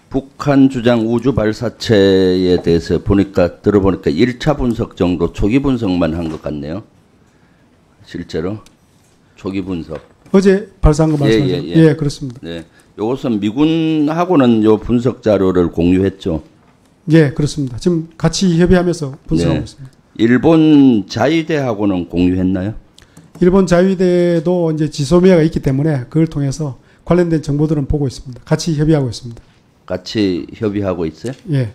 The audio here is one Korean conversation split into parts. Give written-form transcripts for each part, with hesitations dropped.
북한 주장 우주 발사체에 대해서 들어보니까 1차 분석 정도 초기 분석만 한 것 같네요. 실제로 초기 분석. 어제 발사한 거 말씀하시죠? 예, 그렇습니다. 네, 이것은 미군하고는 요 분석 자료를 공유했죠. 예, 그렇습니다. 지금 같이 협의하면서 분석하고 있습니다. 일본 자위대하고는 공유했나요? 일본 자위대도 이제 지소미아가 있기 때문에 그걸 통해서 관련된 정보들은 보고 있습니다. 같이 협의하고 있습니다. 같이 협의하고 있어요? 예.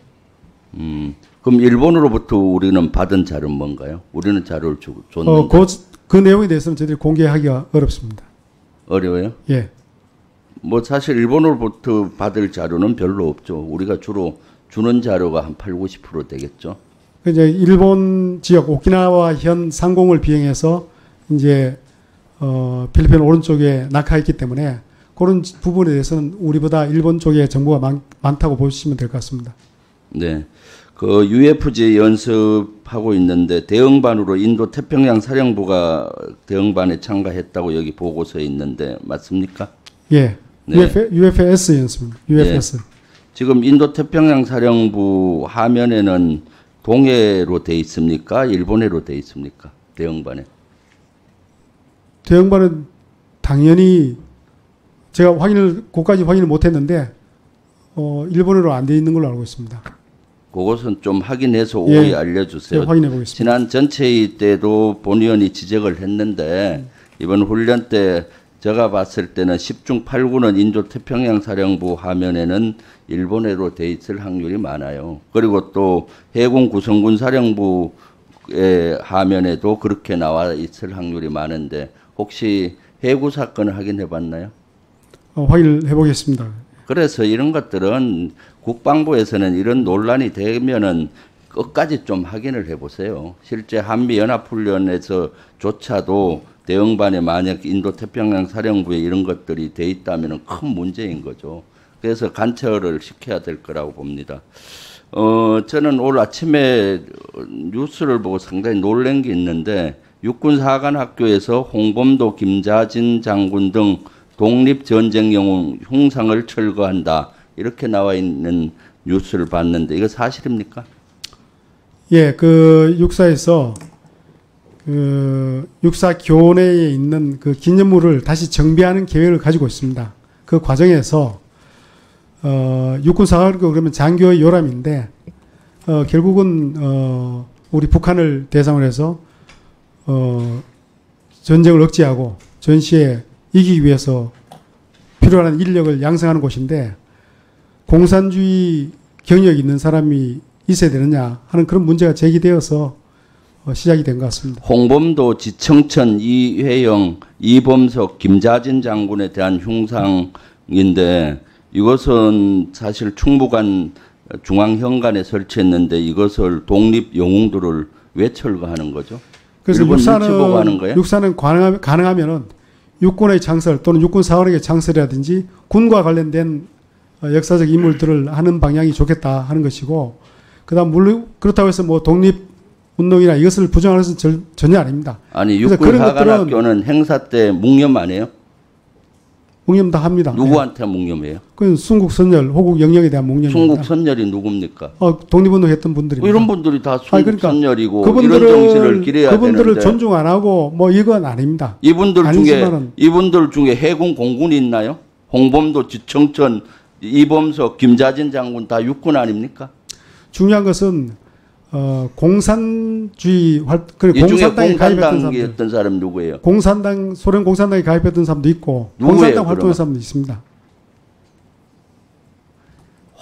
그럼 일본으로부터 우리는 받은 자료는 뭔가요? 우리는 자료를 줬는데. 그 내용에 대해서는 저희들이 공개하기가 어렵습니다. 어려워요? 예. 뭐 사실 일본으로부터 받을 자료는 별로 없죠. 우리가 주로 주는 자료가 한 8, 90% 되겠죠. 이제 일본 지역 오키나와 현 상공을 비행해서 이제 필리핀 오른쪽에 낙하했기 때문에 그런 부분에 대해서는 우리보다 일본 쪽에 정보가 많다고 보시면 될 것 같습니다. 네. 그 UFG 연습하고 있는데 대응반으로 인도 태평양 사령부가 대응반에 참가했다고 여기 보고서에 있는데 맞습니까? 예. 네. UFS 연습입니다. UFS. 네. 지금 인도 태평양 사령부 화면에는 동해로 돼 있습니까? 일본해로 돼 있습니까? 대응반에. 대응반은 당연히 제가 그까지 확인을 못했는데 일본어로 안 돼 있는 걸로 알고 있습니다. 그것은 좀 확인해서 오해 알려주세요. 확인해 보겠습니다. 지난 전체회의 때도 본 의원이 지적을 했는데 이번 훈련 때 제가 봤을 때는 10중 8구는 인도태평양 사령부 화면에는 일본해로 돼 있을 확률이 많아요. 그리고 또 해군 구성군 사령부의 화면에도 그렇게 나와 있을 확률이 많은데 혹시 해구 사건을 확인해 봤나요? 확인해 보겠습니다. 그래서 이런 것들은 국방부에서는 이런 논란이 되면은 끝까지 좀 확인을 해보세요. 실제 한미연합훈련에서조차도 대응반에 만약 인도태평양 사령부에 이런 것들이 돼 있다면 큰 문제인 거죠. 그래서 관철을 시켜야 될 거라고 봅니다. 저는 오늘 아침에 뉴스를 보고 상당히 놀란 게 있는데 육군사관학교에서 홍범도, 김자진 장군 등 독립전쟁영웅 흉상을 철거한다. 이렇게 나와 있는 뉴스를 봤는데 이거 사실입니까? 예, 그 육사에서 그 육사 교내에 있는 그 기념물을 다시 정비하는 계획을 가지고 있습니다. 그 과정에서 육군사관학교 그러면 장교의 요람인데 결국은 우리 북한을 대상으로 해서 전쟁을 억제하고 전시에 이기기 위해서 필요한 인력을 양성하는 곳인데 공산주의 경력이 있는 사람이 있어야 되느냐 하는 그런 문제가 제기되어서 시작이 된 것 같습니다. 홍범도, 지청천, 이회영, 이범석, 김자진 장군에 대한 흉상인데 이것은 사실 충북안 중앙현관에 설치했는데 이것을 독립영웅들을 왜 철거하는 거죠? 그래서 일본 눈치 보고 하는 거예요? 육사는 가능하면은 육군의 창설 또는 육군 사관학의 창설이라든지 군과 관련된 역사적 인물들을 하는 방향이 좋겠다 하는 것이고, 그다음 물론 그렇다고 해서 뭐 독립 운동이나 이것을 부정하는 것은 전혀 아닙니다. 아니 육군 사관학교는 행사 때 묵념 안 해요? 묵념 다 합니다. 누구한테 묵념해요? 그건 순국 선열, 호국 영령에 대한 묵념입니다. 순국 선열이 누굽니까? 독립운동 했던 분들입니다. 이런 분들이 다 순국 그러니까 선열이고 이런 정신을 기려야 그분들을 되는데 존중 안 하고 뭐 이건 아닙니다. 이분들 중에 해군 공군이 있나요? 홍범도, 지청천, 이범석, 김자진 장군 다 육군 아닙니까? 중요한 것은 공산주의 이 중에 공산당이었던 사람 누구예요? 소련 공산당에 가입했던 사람도 있고 누구예요, 공산당 활동한 사람도 있습니다.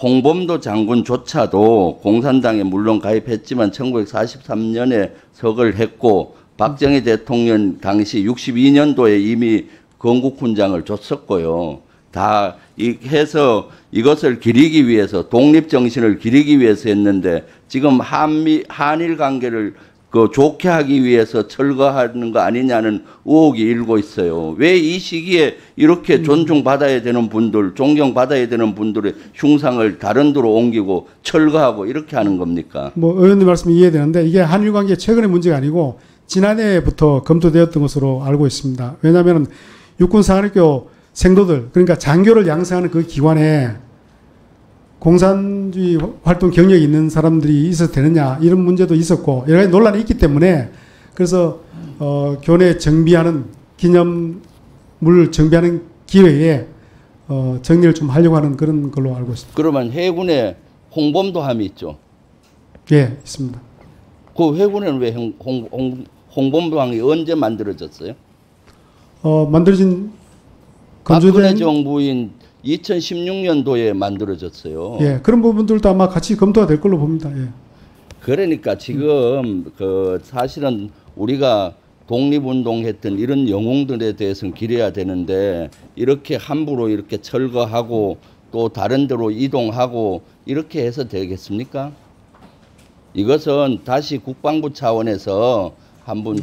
홍범도 장군조차도 공산당에 물론 가입했지만 1943년에 석을 했고 박정희 대통령 당시 62년도에 이미 건국훈장을 줬었고요. 다 해서 이것을 기리기 위해서 독립정신을 기리기 위해서 했는데 지금 한일 관계를 좋게 하기 위해서 철거하는 거 아니냐는 의혹이 일고 있어요. 왜 이 시기에 이렇게 존중받아야 되는 분들, 존경받아야 되는 분들의 흉상을 다른 데로 옮기고 철거하고 이렇게 하는 겁니까? 뭐 의원님 말씀이 이해되는데 이게 한일 관계 최근의 문제가 아니고 지난해부터 검토되었던 것으로 알고 있습니다. 왜냐하면 육군사관학교 생도들, 그러니까 장교를 양성하는 그 기관에 공산주의 활동 경력이 있는 사람들이 있어도 되느냐 이런 문제도 있었고 여러 가지 논란이 있기 때문에 그래서 교내 정비하는 기념물 정비하는 기회에 정리를 좀 하려고 하는 그런 걸로 알고 있습니다. 그러면 해군에 홍범도함이 있죠. 예, 있습니다. 그 해군에는 왜 홍범도함이 언제 만들어졌어요? 만들어진 박근혜 건조된 정부인 2016년도에 만들어졌어요. 예, 그런 부분들도 아마 같이 검토가 될 걸로 봅니다. 예. 그러니까 지금 그 사실은 우리가 독립운동했던 이런 영웅들에 대해서는 기려야 되는데 이렇게 함부로 이렇게 철거하고 또 다른 데로 이동하고 이렇게 해서 되겠습니까? 이것은 다시 국방부 차원에서 한번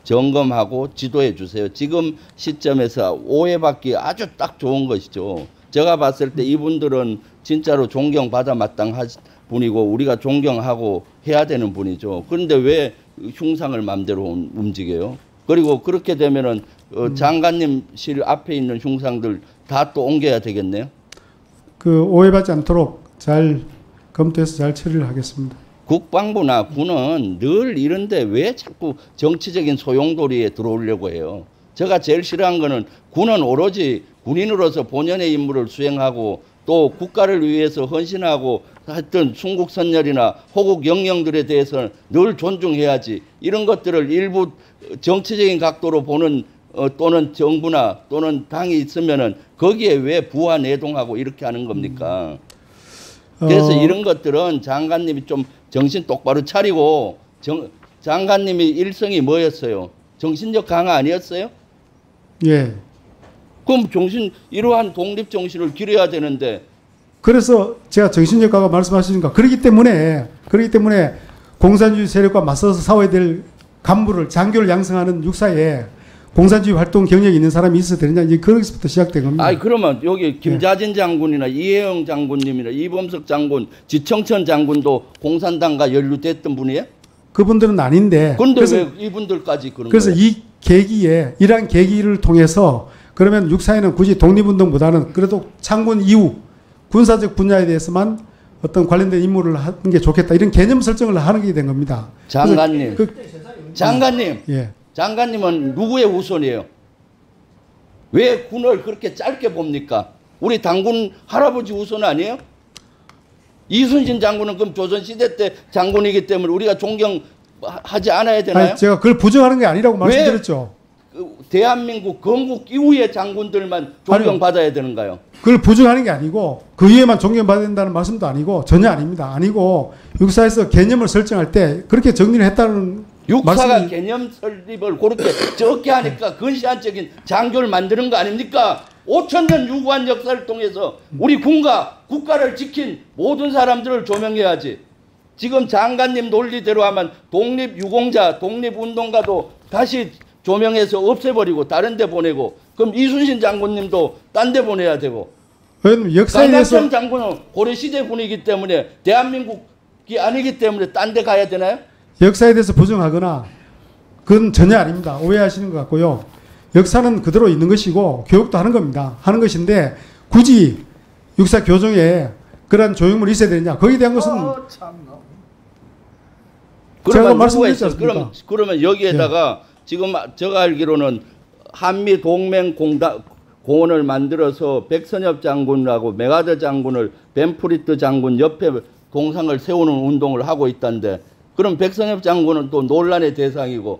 점검하고 지도해 주세요. 지금 시점에서 오해받기 아주 딱 좋은 것이죠. 제가 봤을 때 이분들은 진짜로 존경받아 마땅한 분이고 우리가 존경하고 해야 되는 분이죠. 그런데 왜 흉상을 마음대로 움직여요? 그리고 그렇게 되면은 장관님실 앞에 있는 흉상들 다 또 옮겨야 되겠네요. 그 오해받지 않도록 잘 검토해서 잘 처리를 하겠습니다. 국방부나 군은 늘 이런데 왜 자꾸 정치적인 소용돌이에 들어오려고 해요? 제가 제일 싫어한 거는 군은 오로지 군인으로서 본연의 임무를 수행하고 또 국가를 위해서 헌신하고 하여튼 순국선열이나 호국 영령들에 대해서는 늘 존중해야지. 이런 것들을 일부 정치적인 각도로 보는 또는 정부나 또는 당이 있으면은 거기에 왜 부하 내동하고 이렇게 하는 겁니까? 그래서 이런 것들은 장관님이 좀 정신 똑바로 차리고 장관님이 일성이 뭐였어요? 정신적 강화 아니었어요? 예. 그럼 이러한 독립 정신을 기려야 되는데 그래서 제가 정신적 강화 말씀하시니까 그렇기 때문에 공산주의 세력과 맞서서 싸워야 될 간부를 장교를 양성하는 육사에 공산주의 활동 경력이 있는 사람이 있어야 되느냐 이제 거기서부터 시작된 겁니다. 아니 그러면 여기 김자진 장군이나 이혜영 장군님이나 이범석 장군, 지청천 장군도 공산당과 연루됐던 분이에요? 그분들은 아닌데. 그런데 왜 이분들까지 그런 그래서 거예요? 이 계기에 이러한 계기를 통해서 그러면 육사에는 굳이 독립운동보다는 그래도 창군 이후 군사적 분야에 대해서만 어떤 관련된 임무를 하는 게 좋겠다 이런 개념 설정을 하는 게 된 겁니다. 장관님, 장관님, 예. 장관님은 누구의 우선이에요? 왜 군을 그렇게 짧게 봅니까? 우리 당군 할아버지 우선 아니에요? 이순신 장군은 그럼 조선시대 때 장군이기 때문에 우리가 존경하지 않아야 되나요? 아니, 제가 그걸 부정하는 게 아니라고 말씀드렸죠. 대한민국 건국 이후의 장군들만 존경받아야 되는가요? 그걸 부정하는 게 아니고 그 이후에만 존경받아야 된다는 말씀도 아니고 전혀 아닙니다. 아니고 육사에서 개념을 설정할 때 그렇게 정리를 했다는 육사가 개념 설립을 그렇게 적게 하니까 근시안적인 장교를 만드는 거 아닙니까? 5,000년 유구한 역사를 통해서 우리 군과 국가를 지킨 모든 사람들을 조명해야지. 지금 장관님 논리대로 하면 독립유공자, 독립운동가도 다시 조명해서 없애버리고 다른 데 보내고 그럼 이순신 장군님도 딴 데 보내야 되고 왜냐면 역사에 대해서 강남천 장군은 고려시대 군이기 때문에 대한민국이 아니기 때문에 딴 데 가야 되나요? 역사에 대해서 부정하거나 그건 전혀 아닙니다. 오해하시는 것 같고요. 역사는 그대로 있는 것이고 교육도 하는 겁니다. 하는 것인데 굳이 육사 교정에 그런 조형물이 있어야 되느냐 거기에 대한 것은 제가 말씀드렸지 않습니까? 그러면 여기에다가 지금 제가 알기로는 한미 동맹 공원을 만들어서 백선엽 장군하고 메가더 장군을 벤프리트 장군 옆에 동상을 세우는 운동을 하고 있다는데 그럼 백선엽 장군은 또 논란의 대상이고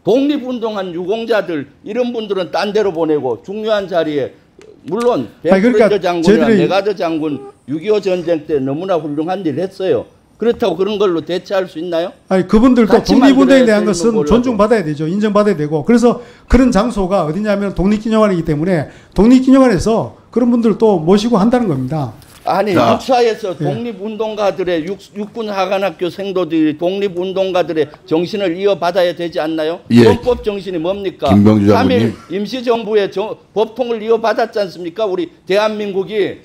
독립운동한 유공자들 이런 분들은 딴 데로 보내고 중요한 자리에 물론 벤프리트 장군이나 메가더 장군 6.25 전쟁 때 너무나 훌륭한 일을 했어요. 그렇다고 그런 걸로 대체할 수 있나요? 아니 그분들도 독립운동에 대한 것은 존중받아야 되죠. 인정받아야 되고 그래서 그런 장소가 어디냐면 독립기념관이기 때문에 독립기념관에서 그런 분들 또 모시고 한다는 겁니다. 아니 육사에서 독립운동가들의 육군 하관학교 생도들이 독립운동가들의 정신을 이어받아야 되지 않나요? 헌법 정신이 뭡니까? 3.1 임시정부의 법통을 이어받았지 않습니까? 우리 대한민국이